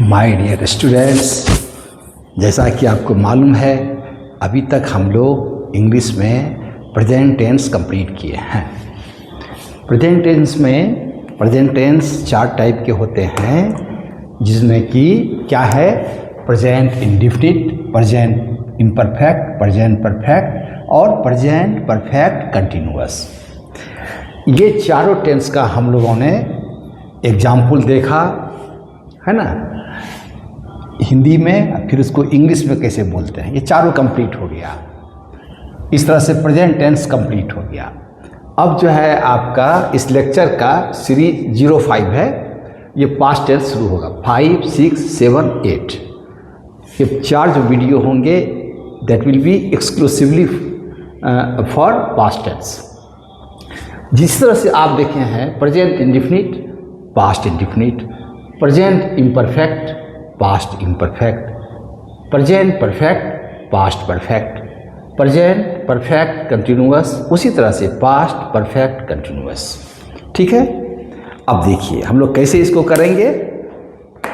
My dear students, जैसा कि आपको मालूम है अभी तक हम लोग इंग्लिश में प्रेजेंट टेंस कंप्लीट किए हैं। प्रेजेंट टेंस में प्रेजेंट टेंस 4 टाइप के होते हैं, जिसमें कि क्या है, present indefinite, present imperfect, present perfect और प्रेजेंट परफेक्ट कंटिन्यूअस। ये चारों टेंस का हम लोगों ने एग्जाम्पल देखा है ना, हिंदी में, फिर उसको इंग्लिश में कैसे बोलते हैं, ये चारों कंप्लीट हो गया। इस तरह से प्रेजेंट टेंस कंप्लीट हो गया। अब जो है आपका इस लेक्चर का सीरीज 05 है, ये पास्ट टेंस शुरू होगा। 5, 6, 7, 8 ये 4 जो वीडियो होंगे that will be exclusively for past tense. जिस तरह से आप देखे हैं present indefinite, past indefinite, present imperfect, past imperfect, present perfect, past perfect, present perfect continuous, उसी तरह से पास्ट परफेक्ट कंटिन्यूअस। ठीक है, अब देखिए हम लोग कैसे इसको करेंगे।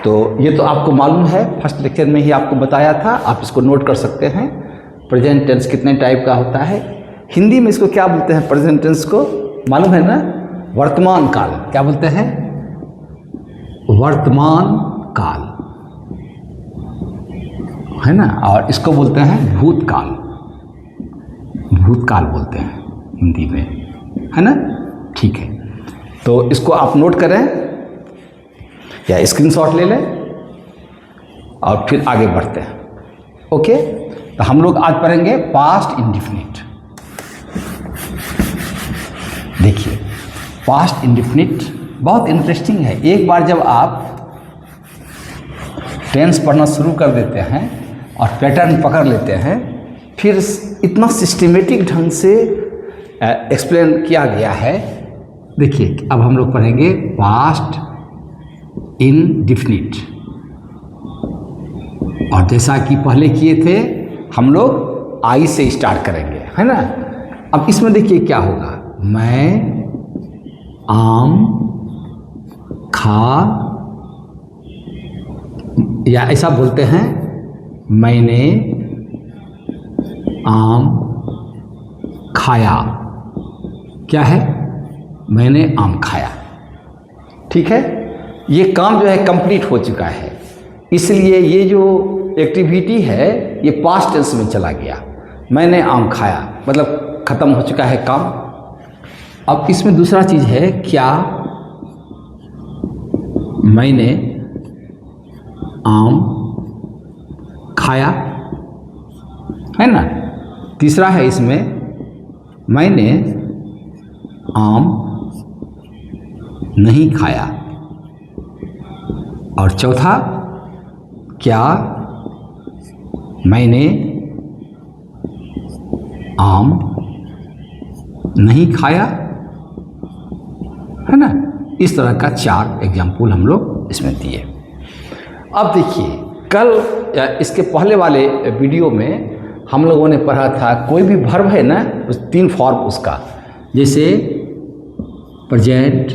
तो ये तो आपको मालूम है, फर्स्ट लेक्चर में ही आपको बताया था, आप इसको नोट कर सकते हैं। प्रेजेंट टेंस कितने टाइप का होता है, हिंदी में इसको क्या बोलते हैं, प्रेजेंट टेंस को मालूम है ना, वर्तमान काल। क्या बोलते हैं, वर्तमान काल है ना, और इसको बोलते हैं भूतकाल। भूतकाल बोलते हैं हिंदी में, है ना। ठीक है, तो इसको आप नोट करें या स्क्रीनशॉट ले लें और फिर आगे बढ़ते हैं। ओके, तो हम लोग आज पढ़ेंगे पास्ट इंडेफिनिट। देखिए पास्ट इंडेफिनिट बहुत इंटरेस्टिंग है। एक बार जब आप टेंस पढ़ना शुरू कर देते हैं और पैटर्न पकड़ लेते हैं, फिर इतना सिस्टमेटिक ढंग से एक्सप्लेन किया गया है। देखिए अब हम लोग पढ़ेंगे पास्ट इंडेफिनिट, और जैसा कि पहले किए थे हम लोग आई से स्टार्ट करेंगे, है ना। अब इसमें देखिए क्या होगा, मैं आम खा, या ऐसा बोलते हैं मैंने आम खाया। क्या है, मैंने आम खाया। ठीक है, ये काम जो है कंप्लीट हो चुका है, इसलिए ये जो एक्टिविटी है ये पास्ट टेंस में चला गया। मैंने आम खाया मतलब ख़त्म हो चुका है काम। अब इसमें दूसरा चीज़ है, क्या मैंने आम खाया, है ना। तीसरा है इसमें, मैंने आम नहीं खाया। और चौथा, क्या मैंने आम नहीं खाया, है ना। इस तरह का 4 एग्जाम्पल हम लोग इसमें दिए। अब देखिए कल या इसके पहले वाले वीडियो में हम लोगों ने पढ़ा था, कोई भी वर्ब है ना, उस 3 फॉर्म उसका, जैसे प्रेजेंट,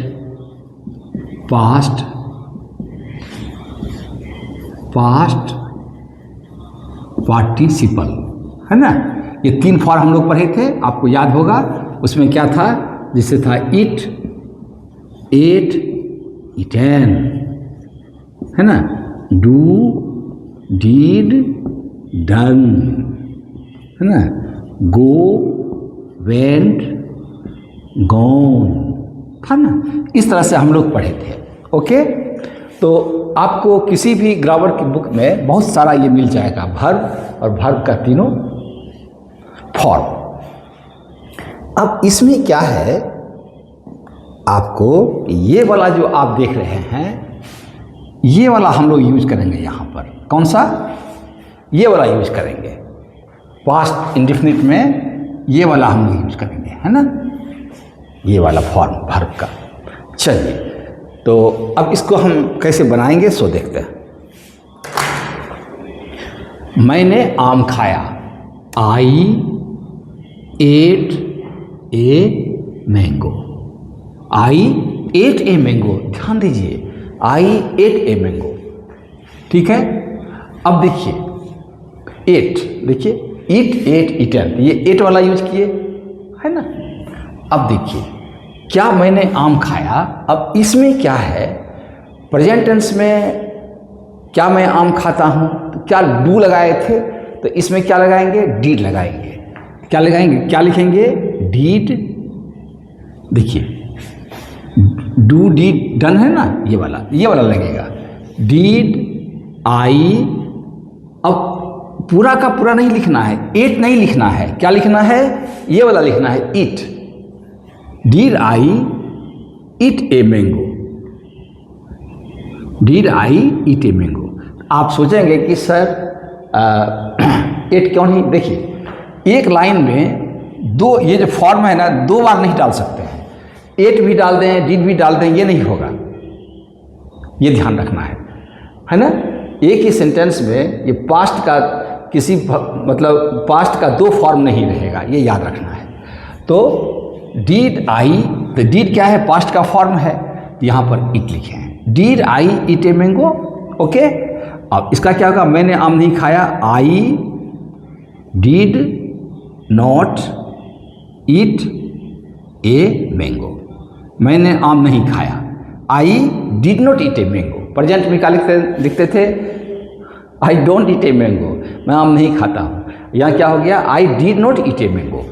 पास्ट, पास्ट पार्टिसिपल, है ना। ये 3 फॉर्म हम लोग पढ़े थे, आपको याद होगा। उसमें क्या था, जैसे था इट, एट, इटेन, है ना, डू, डीड, डन, है ना, गो, वेंट, गॉन, था ना। इस तरह से हम लोग पढ़े थे। ओके, तो आपको किसी भी ग्रामर की बुक में बहुत सारा ये मिल जाएगा, वर्ब और वर्ब का तीनों फॉर्म। अब इसमें क्या है, आपको ये वाला जो आप देख रहे हैं, ये वाला हम लोग यूज करेंगे यहाँ पर। कौन सा, ये वाला यूज करेंगे पास्ट इंडेफिनिट में, ये वाला हम लोग यूज करेंगे, है ना, ये वाला फॉर्म वर्ब का। चलिए, तो अब इसको हम कैसे बनाएंगे सो देखते हैं। मैंने आम खाया, I ate a mango. I ate a mango, ध्यान दीजिए, आई एट ए मैंगो। ठीक है। अब देखिए 8, देखिए ईट, एट, ईटन, ये 8 वाला यूज किए है ना। अब देखिए क्या मैंने आम खाया, अब इसमें क्या है, प्रेजेंट टेंस में क्या मैं आम खाता हूँ, तो क्या डू लगाए थे, तो इसमें क्या लगाएंगे, डीड लगाएंगे। क्या लगाएंगे, क्या लिखेंगे, डीड। देखिए डू डीड डन है ना, ये वाला लगेगा, डीड आई। अब पूरा का पूरा नहीं लिखना है, 8 नहीं लिखना है, क्या लिखना है, ये वाला लिखना है, eat. Did I eat a mango, did I eat a mango. आप सोचेंगे कि सर 8 क्यों नहीं, देखिए एक लाइन में दो, ये जो फॉर्म है ना, 2 बार नहीं डाल सकते हैं, 8 भी डाल दें, डीड भी डाल दें, ये नहीं होगा, ये ध्यान रखना है ना। एक ही सेंटेंस में ये पास्ट का किसी मतलब पास्ट का 2 फॉर्म नहीं रहेगा, ये याद रखना है। तो डीड आई, तो डीड क्या है, पास्ट का फॉर्म है, यहाँ पर इट लिखे हैं, did I eat a mango. Okay, अब इसका क्या होगा, मैंने आम नहीं खाया, I did not eat a mango, मैंने आम नहीं खाया, I did not eat a mango. Present में क्या लिखते थे, I don't eat a mango, मैं आम नहीं खाता हूँ। यहाँ क्या हो गया, आई did not eat a mango,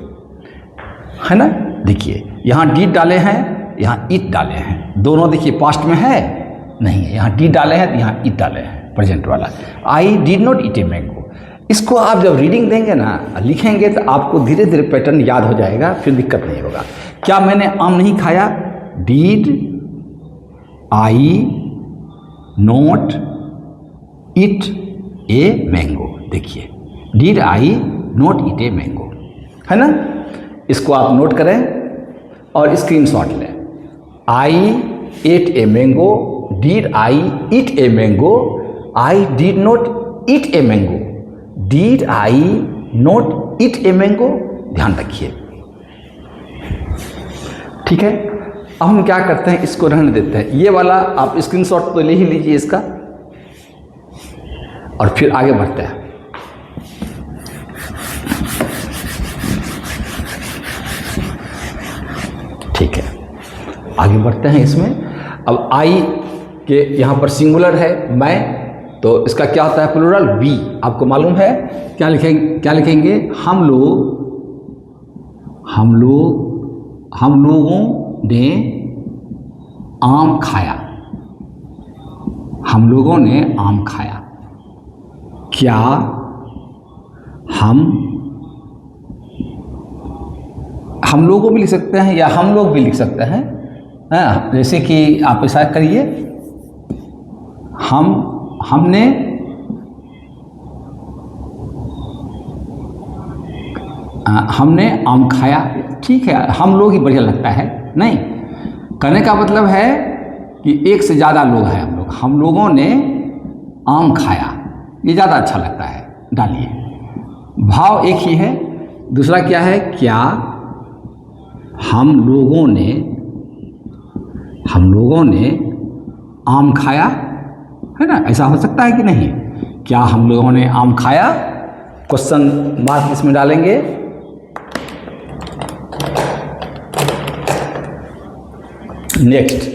है ना। देखिए यहाँ डिड डाले हैं, यहाँ ईट डाले हैं, दोनों देखिए पास्ट में है नहीं है, यहाँ डिड डाले हैं, यहाँ ईट डाले हैं, प्रेजेंट वाला, आई did not eat a mango. इसको आप जब रीडिंग देंगे ना, लिखेंगे, तो आपको धीरे धीरे पैटर्न याद हो जाएगा, फिर दिक्कत नहीं होगा। क्या मैंने आम नहीं खाया, did I not eat a mango. देखिए did I not eat a mango, है ना। इसको आप नोट करें और स्क्रीनशॉट लें। I ate a mango, did I eat a mango, I did not eat a mango, did I not eat a mango. ध्यान रखिए, ठीक है। अब हम क्या करते हैं, इसको रहने देते हैं, ये वाला आप स्क्रीनशॉट तो ले ही लीजिए इसका, और फिर आगे बढ़ते हैं। ठीक है, आगे बढ़ते हैं इसमें। अब आई के यहाँ पर सिंगुलर है मैं, तो इसका क्या होता है प्लूरल, वी। आपको मालूम है क्या लिखेंगे, हम लोगों ने आम खाया, हम लोगों ने आम खाया। क्या हम लोगों भी लिख सकते हैं या हम लोग भी लिख सकते हैं, जैसे कि आप ऐसा करिए, हमने आम खाया, ठीक है, हम लोग ही बढ़िया लगता है। नहीं, कहने का मतलब है कि एक से ज़्यादा लोग हैं हम लोगों ने आम खाया, ये ज़्यादा अच्छा लगता है, डालिए। भाव एक ही है, दूसरा क्या है, क्या हम लोगों ने आम खाया, है ना। ऐसा हो सकता है कि नहीं, क्या हम लोगों ने आम खाया, क्वेश्चन मार्क इसमें डालेंगे। नेक्स्ट,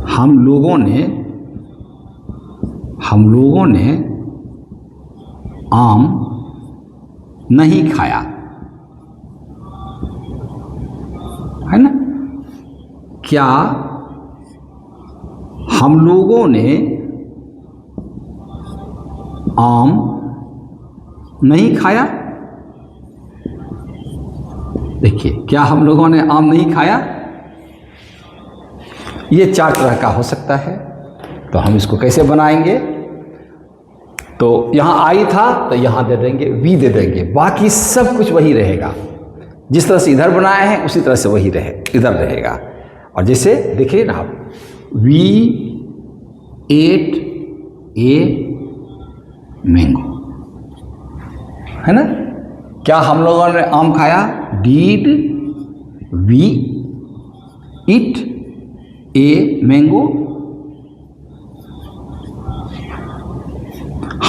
हम लोगों ने आम नहीं खाया, है ना। क्या हम लोगों ने आम नहीं खाया। देखिए, क्या हम लोगों ने आम नहीं खाया, ये 4 तरह का हो सकता है। तो हम इसको कैसे बनाएंगे, तो यहाँ आई था तो यहाँ दे देंगे, वी दे देंगे, बाकी सब कुछ वही रहेगा, जिस तरह से इधर बनाए हैं उसी तरह से वही इधर रहेगा। और जैसे देखिए ना आप, वी एट ए मैंगो, है ना। क्या हम लोगों ने आम खाया, did we eat a mango.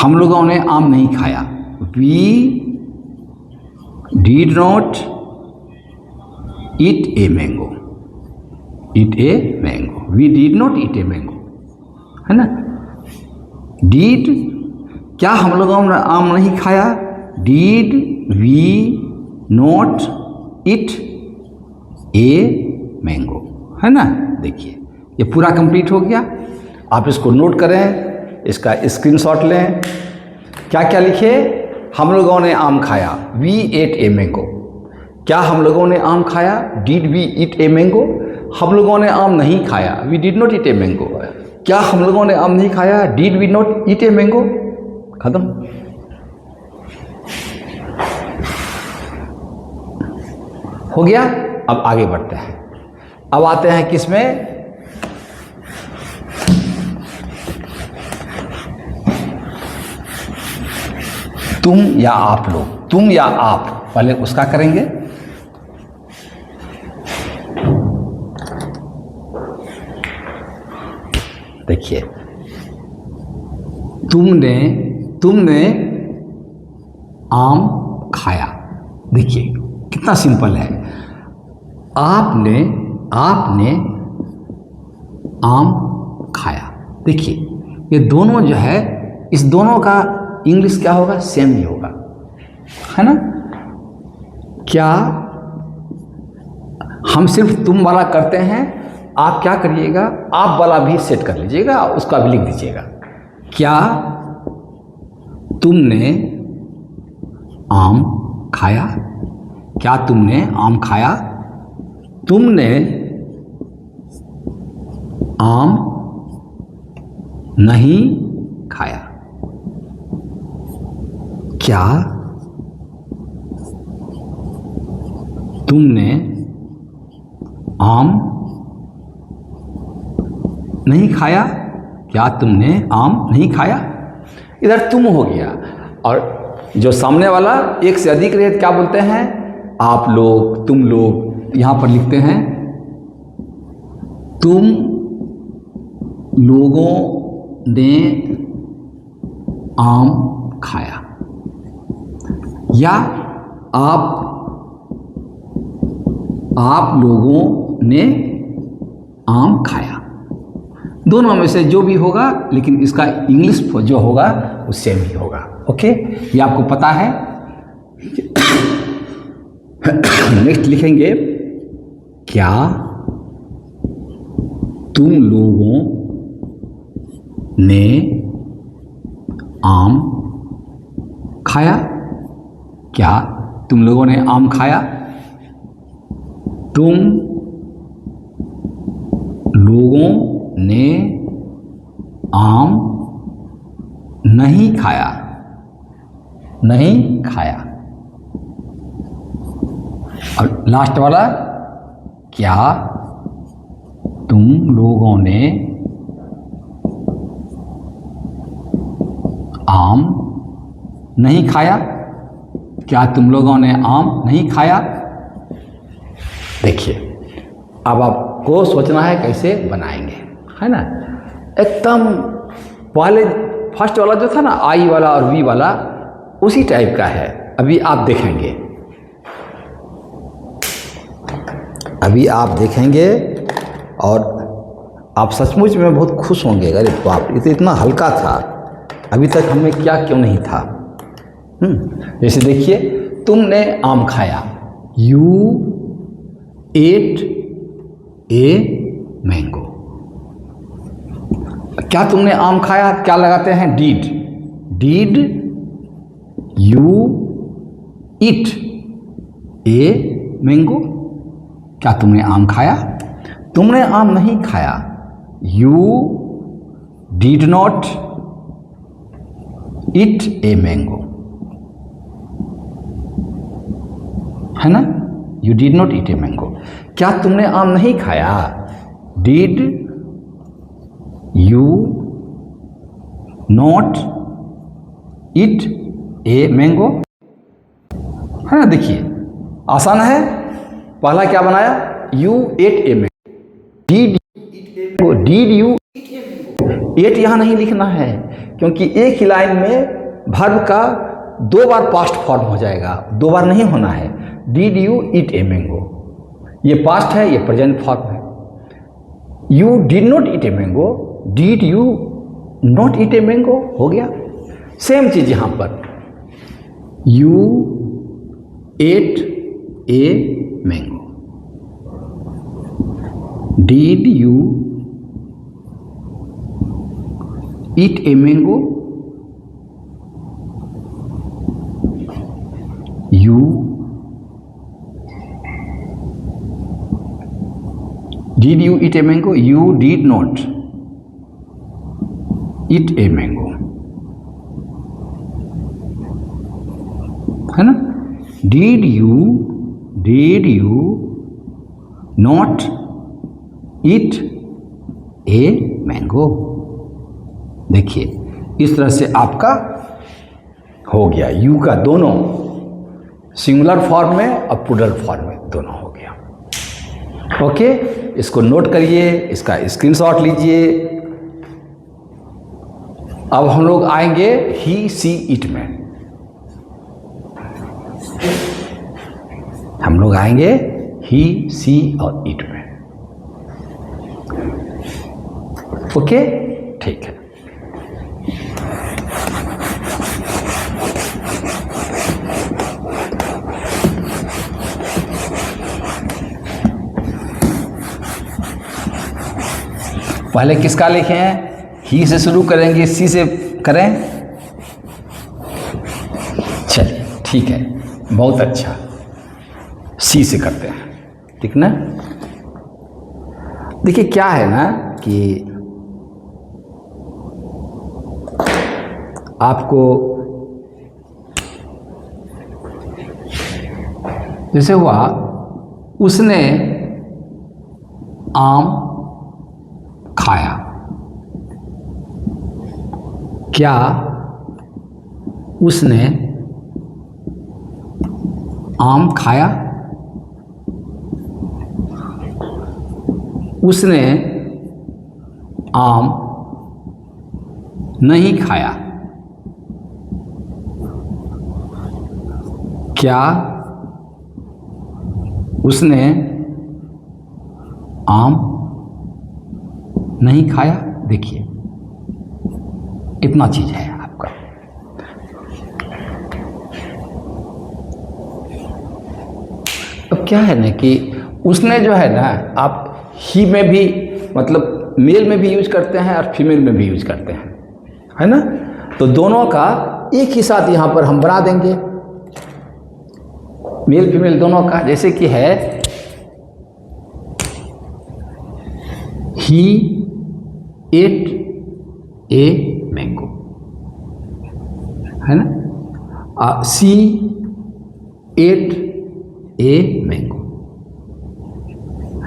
हम लोगों ने आम नहीं खाया, we did not eat a mango, eat a mango, we did not eat a mango, है ना। डिड, क्या हम लोगों ने आम नहीं खाया, did we not eat a mango, है ना। देखिए ये पूरा कंप्लीट हो गया। आप इसको नोट करें, इसका स्क्रीनशॉट लें। क्या क्या लिखे, हम लोगों ने आम खाया, वी एट ए मैंगो। क्या हम लोगों ने आम खाया, did we eat a mango. हम लोगों ने आम नहीं खाया, we did not eat a mango. क्या हम लोगों ने आम नहीं खाया, did we not eat a mango. खत्म। हो गया। अब आगे बढ़ते हैं। अब आते हैं किस में, तुम या आप लोग। तुम या आप, पहले उसका करेंगे। देखिए, तुमने आम खाया। देखिए कितना सिंपल है। आपने आम खाया। देखिए ये दोनों जो है, इस दोनों का इंग्लिश क्या होगा, सेम ही होगा, है ना। क्या हम सिर्फ तुम वाला करते हैं, आप क्या करिएगा, आप वाला भी सेट कर लीजिएगा, उसका भी लिख दीजिएगा। क्या तुमने आम खाया, क्या तुमने आम खाया। तुमने आम नहीं खाया। क्या तुमने आम नहीं खाया। क्या तुमने आम नहीं खाया। इधर तुम हो गया, और जो सामने वाला एक से अधिक रहे क्या बोलते हैं, आप लोग, तुम लोग। यहां पर लिखते हैं तुम लोगों ने आम खाया, या आप लोगों ने आम खाया। दोनों में से जो भी होगा, लेकिन इसका इंग्लिश जो होगा वो सेम ही होगा। ओके, ये आपको पता है। नेक्स्ट लिखेंगे, क्या तुम लोगों ने आम खाया। क्या तुम लोगों ने आम खाया। तुम लोगों ने आम नहीं खाया, नहीं खाया। और लास्ट वाला, क्या तुम लोगों ने आम नहीं खाया। क्या तुम लोगों ने आम नहीं खाया। देखिए, अब आपको सोचना है कैसे बनाएंगे, है ना। एकदम पहले फर्स्ट वाला जो था ना, आई वाला और वी वाला, उसी टाइप का है। अभी आप देखेंगे, और आप सचमुच में बहुत खुश होंगे। अरे बाप, ये तो इतना हल्का था, अभी तक हमें क्या क्यों नहीं था। जैसे देखिए, तुमने आम खाया, यू एट ए मैंगो। क्या तुमने आम खाया, क्या लगाते हैं, did you eat a mango. क्या तुमने आम खाया। तुमने आम नहीं खाया, you did not eat a mango, है ना। You did not eat a mango. क्या तुमने आम नहीं खाया, did you not eat a mango, है ना। देखिए आसान है। पहला क्या बनाया, you ate a mango, did you ate यहाँ नहीं लिखना है, क्योंकि एक ही लाइन में वर्ब का 2 बार पास्ट फॉर्म हो जाएगा, 2 बार नहीं होना है। Did you eat a mango, ये पास्ट है, ये प्रेजेंट फॉर्म है। You did not eat a mango, did you not eat a mango, हो गया। सेम चीज यहां पर, you ate a mango, did you eat a mango, you did you eat a mango, you did not eat a mango, है ना। did you not eat a mango, देखिए इस तरह से आपका हो गया, यू का दोनों सिंगुलर फॉर्म में और प्लूरल फॉर्म में दोनों हो गया। ओके, इसको नोट करिए, इसका स्क्रीनशॉट लीजिए। अब हम लोग आएंगे ही सी इट में, हम लोग आएंगे ही सी और इट में। ओके, ठीक है। पहले किसका लिखे हैं, ही से शुरू करेंगे, सी से करें। चलिए ठीक है, बहुत अच्छा, सी से करते हैं, ठीक ना। देखिए क्या है ना कि आपको जैसे हुआ, उसने आम खाया, क्या उसने आम खाया, उसने आम नहीं खाया, क्या उसने आम नहीं खाया। देखिए इतना चीज है आपका। अब क्या है ना कि उसने जो है ना, आप ही में भी मतलब मेल में भी यूज करते हैं और फीमेल में भी यूज करते हैं, है ना। तो दोनों का एक ही साथ यहां पर हम बना देंगे, मेल फीमेल दोनों का। जैसे कि है ही एट ए मैंगो, है ना। सी एट ए मैंगो,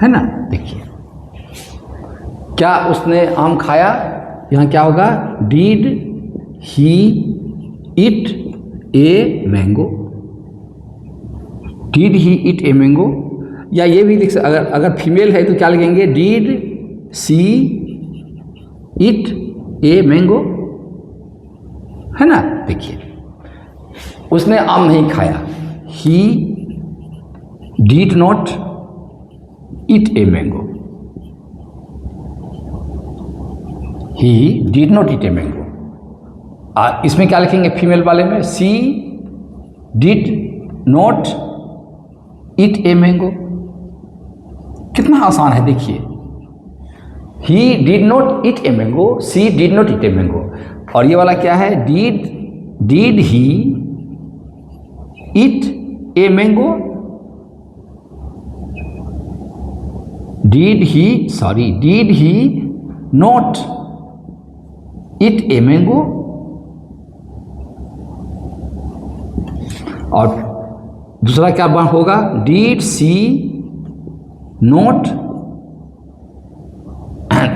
है ना। देखिए क्या उसने आम खाया, यहाँ क्या होगा, did he eat a mango, did he eat a mango. या ये भी लिख सकते, अगर फीमेल है तो क्या लिखेंगे, did C eat a mango, है ना। देखिए उसने आम नहीं खाया, he did not eat a mango, he did not eat a mango. इसमें क्या लिखेंगे फीमेल वाले में, she did not eat a mango. कितना आसान है देखिए, he did not eat a mango, she did not eat a mango. और ये वाला क्या है, did he eat a mango, did he not eat a mango. और दूसरा क्या होगा, डिड सी नॉट,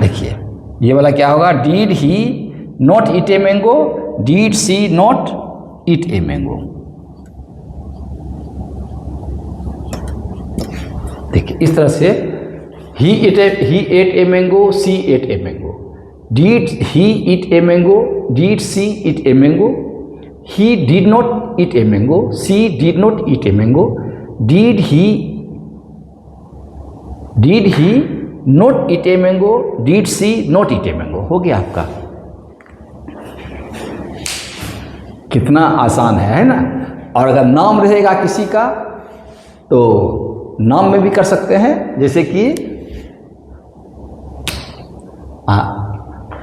देखिए ये वाला क्या होगा, did he not eat a mango, did she not eat a mango. देखिए इस तरह से he ate a mango, she ate a mango. Did he eat a mango? Did she eat a mango? He did not eat a mango. She did not eat a mango. Did he not eat a mango? Did she not eat a mango? हो गया आपका। कितना आसान है ना। और अगर नाम रहेगा किसी का तो नाम में भी कर सकते हैं, जैसे कि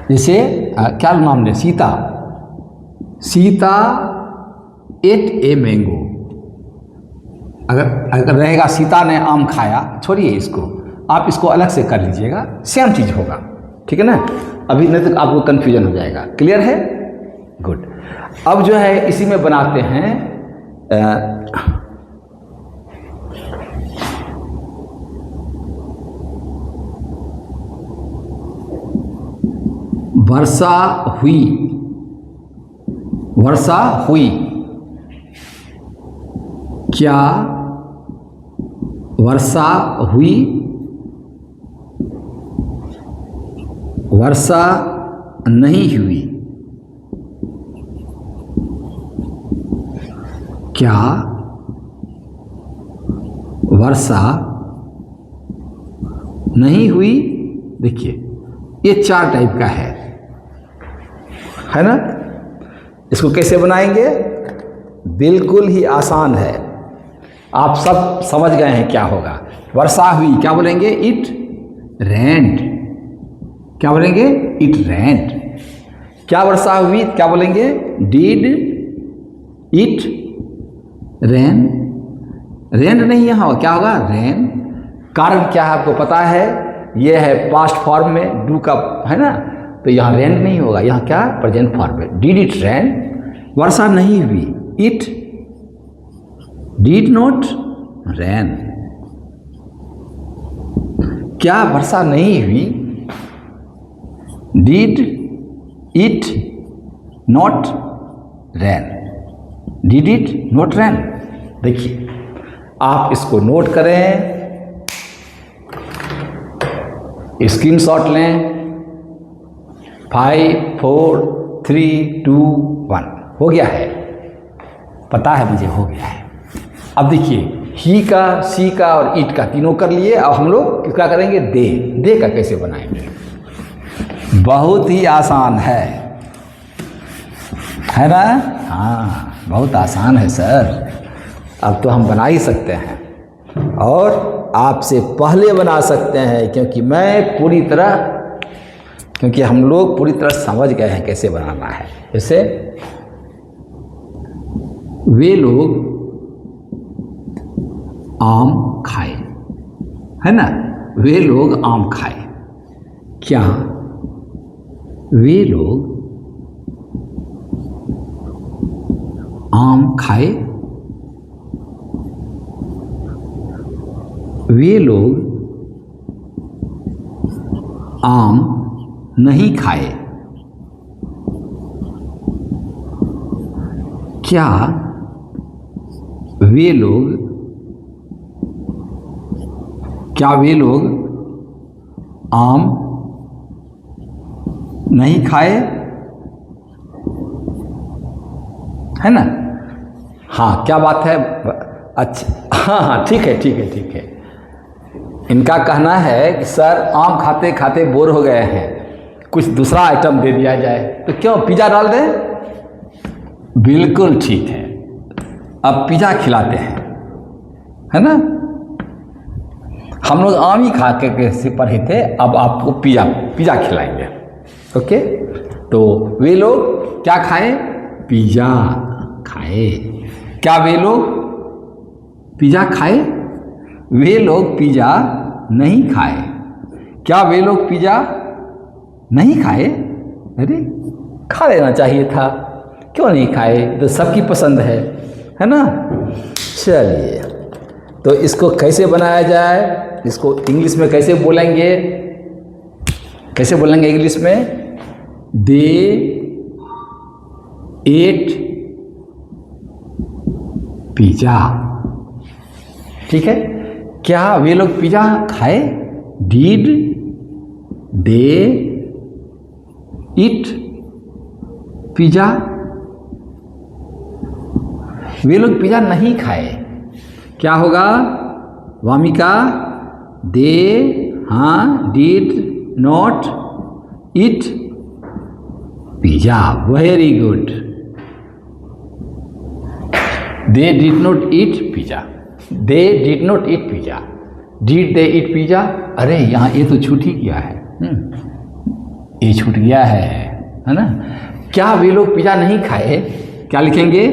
क्या नाम ले, Sita. Sita ate a mango. अगर रहेगा सीता ने आम खाया, छोड़िए इसको, आप इसको अलग से कर लीजिएगा, सेम चीज होगा, ठीक है ना। अभी नहीं तो आपको कंफ्यूजन हो जाएगा। क्लियर है? गुड। अब जो है इसी में बनाते हैं वर्षा हुई। वर्षा हुई। क्या वर्षा हुई? वर्षा नहीं हुई। क्या वर्षा नहीं हुई? देखिए ये 4 टाइप का है ना। इसको कैसे बनाएंगे? बिल्कुल ही आसान है, आप सब समझ गए हैं क्या होगा। वर्षा हुई क्या बोलेंगे? इट रेन्ड। क्या बोलेंगे? इट रेन्ड। क्या वर्षा हुई क्या बोलेंगे? Did it rain. रेन नहीं यहाँ क्या होगा? रेन। कारण क्या है आपको पता है? ये है पास्ट फॉर्म में डू का है ना, तो यहाँ रेन नहीं होगा, यहाँ क्या प्रेजेंट फॉर्म में। Did it rain? वर्षा नहीं हुई। It did not rain. क्या वर्षा नहीं हुई? Did it not rain. Did it not rain. देखिए आप इसको नोट करें, स्क्रीनशॉट लें। 5 4 3 2 1 हो गया है, पता है मुझे, हो गया है। अब देखिए ही का, सी का और ईट का तीनों कर लिए। अब हम लोग किसका करेंगे? दे। दे का कैसे बनाएंगे? बहुत ही आसान है ना। हाँ बहुत आसान है सर, अब तो हम बना ही सकते हैं और आपसे पहले बना सकते हैं, क्योंकि हम लोग पूरी तरह समझ गए हैं कैसे बनाना है। जैसे वे लोग आम खाए, है ना। वे लोग आम खाए। क्या वे लोग आम खाए? वे लोग आम नहीं खाए। क्या वे लोग आम नहीं खाए? है ना। हाँ क्या बात है। अच्छा हाँ ठीक है। इनका कहना है कि सर आम खाते खाते बोर हो गए हैं, कुछ दूसरा आइटम दे दिया जाए, तो क्यों पिज़्ज़ा डाल दें? बिल्कुल ठीक है, अब पिज़्ज़ा खिलाते हैं, है ना। हम लोग आम ही खा के से पढ़े थे, अब आपको पिज़्ज़ा खिलाएंगे। ओके, तो वे लोग क्या खाए? पिज़्ज़ा खाए। क्या वे लोग पिज़्ज़ा खाए? वे लोग पिज़्ज़ा नहीं खाए। क्या वे लोग पिज़्ज़ा नहीं खाए? अरे खा लेना चाहिए था, क्यों नहीं खाए? तो सबकी पसंद है ना। चलिए, तो इसको कैसे बनाया जाए, इसको इंग्लिश में कैसे बोलेंगे? इंग्लिश में? दे एट पिज़्ज़ा। ठीक है, क्या वे लोग पिज़्ज़ा खाए? Did they eat pizza. वे लोग पिज़्ज़ा नहीं खाए। क्या होगा Wamiqa? They did not eat pizza. Very good. They did not eat pizza. They did not eat pizza. Did they eat pizza? अरे यहाँ ये तो छूट ही गया है, ये छूट गया है ना। क्या वे लोग पिज़्ज़ा नहीं खाए? क्या लिखेंगे?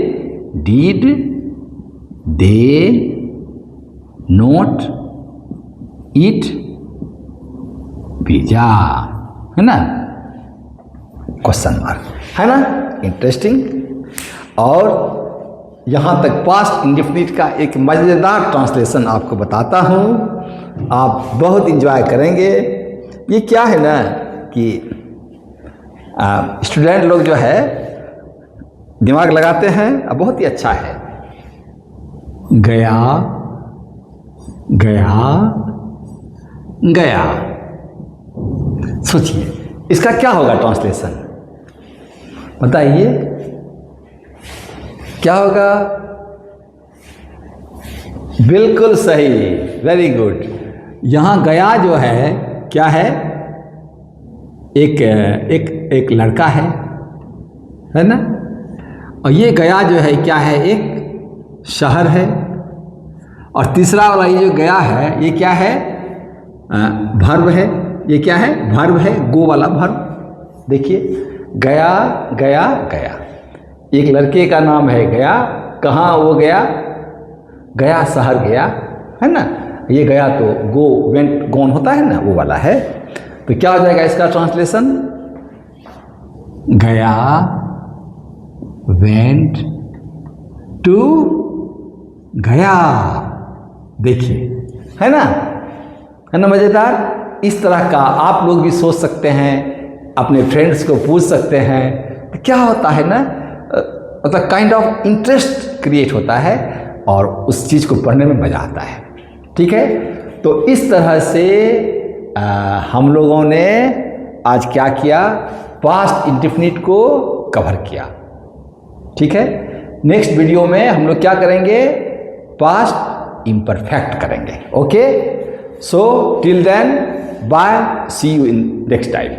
Did they not eat pizza, है ना, क्वेश्चन मार्क, है ना। इंटरेस्टिंग। और यहाँ तक पास्ट इंडेफिनिट का एक मज़ेदार ट्रांसलेशन आपको बताता हूँ, आप बहुत इंजॉय करेंगे। ये क्या है ना कि स्टूडेंट लोग जो है दिमाग लगाते हैं, अब बहुत ही अच्छा है। गया गया गया। सोचिए इसका क्या होगा ट्रांसलेशन, बताइए क्या होगा? बिल्कुल सही, वेरी गुड। यहाँ गया जो है क्या है? एक लड़का है ना। और ये गया जो है क्या है? एक शहर है। और तीसरा वाला ये जो गया है ये क्या है? भर्ब है। ये क्या है? भर्ब है, गो वाला भर्ब। देखिए गया गया गया। एक लड़के का नाम है गया। कहाँ वो गया? गया शहर गया, है ना। ये गया तो गो वेंट गॉन होता है ना, वो वाला है। तो क्या हो जाएगा इसका ट्रांसलेशन? गया वेंट टू गया। देखिए, है ना मजेदार। इस तरह का आप लोग भी सोच सकते हैं, अपने फ्रेंड्स को पूछ सकते हैं। तो क्या होता है ना, मतलब काइंड ऑफ इंटरेस्ट क्रिएट होता है और उस चीज़ को पढ़ने में मज़ा आता है। ठीक है, तो इस तरह से हम लोगों ने आज क्या किया? पास्ट इंडेफिनिट को कवर किया। ठीक है, नेक्स्ट वीडियो में हम लोग क्या करेंगे? पास्ट इम्परफेक्ट करेंगे। Okay, so till then bye, see you in next time.